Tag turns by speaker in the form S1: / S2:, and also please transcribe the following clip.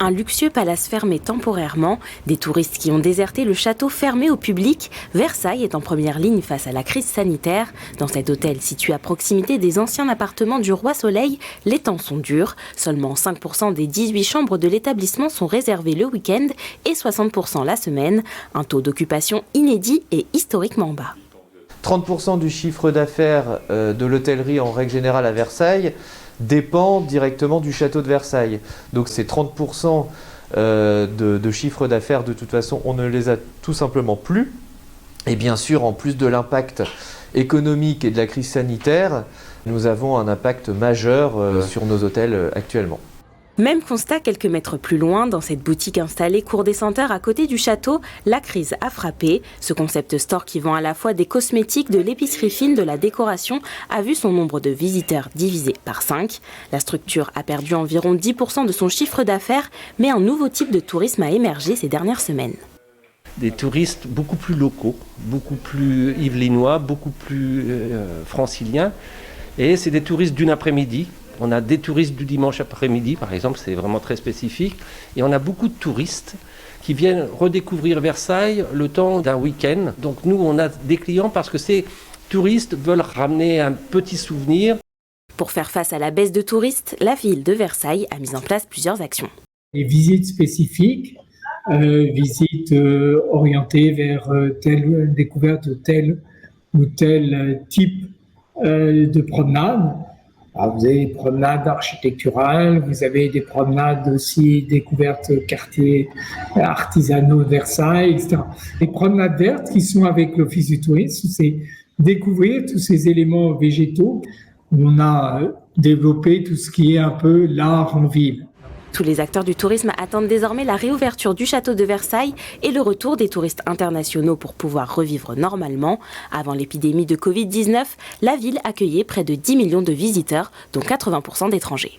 S1: un luxueux palace fermé temporairement, des touristes qui ont déserté le château fermé au public. Versailles est en première ligne face à la crise sanitaire. Dans cet hôtel situé à proximité des anciens appartements du Roi Soleil, les temps sont durs. Seulement 5% des 18 chambres de l'établissement sont réservées le week-end et 60% la semaine. Un taux d'occupation inédit et historiquement bas.
S2: 30% du chiffre d'affaires de l'hôtellerie en règle générale à Versailles dépend directement du château de Versailles. Donc ces 30% de chiffre d'affaires, de toute façon, on ne les a tout simplement plus. Et bien sûr, en plus de l'impact économique et de la crise sanitaire, nous avons un impact majeur sur nos hôtels actuellement.
S1: Même constat quelques mètres plus loin, dans cette boutique installée cour des Senteurs à côté du château, la crise a frappé. Ce concept store qui vend à la fois des cosmétiques, de l'épicerie fine, de la décoration, a vu son nombre de visiteurs divisé par 5. La structure a perdu environ 10% de son chiffre d'affaires, mais un nouveau type de tourisme a émergé ces dernières semaines.
S3: Des touristes beaucoup plus locaux, beaucoup plus yvelinois, beaucoup plus franciliens. Et c'est des touristes d'une après-midi. On a des touristes du dimanche après-midi, par exemple, c'est vraiment très spécifique. Et on a beaucoup de touristes qui viennent redécouvrir Versailles le temps d'un week-end. Donc nous, on a des clients parce que ces touristes veulent ramener un petit souvenir.
S1: Pour faire face à la baisse de touristes, la ville de Versailles a mis en place plusieurs actions.
S4: Des visites spécifiques, visites orientées vers telle découverte de tel ou tel type de promenade. Alors vous avez des promenades architecturales, vous avez des promenades aussi découvertes quartiers artisanaux de Versailles, etc. Les promenades vertes qui sont avec l'Office du tourisme, c'est découvrir tous ces éléments végétaux. On a développé tout ce qui est un peu l'art en ville.
S1: Tous les acteurs du tourisme attendent désormais la réouverture du château de Versailles et le retour des touristes internationaux pour pouvoir revivre normalement. Avant l'épidémie de Covid-19, la ville accueillait près de 10 millions de visiteurs, dont 80% d'étrangers.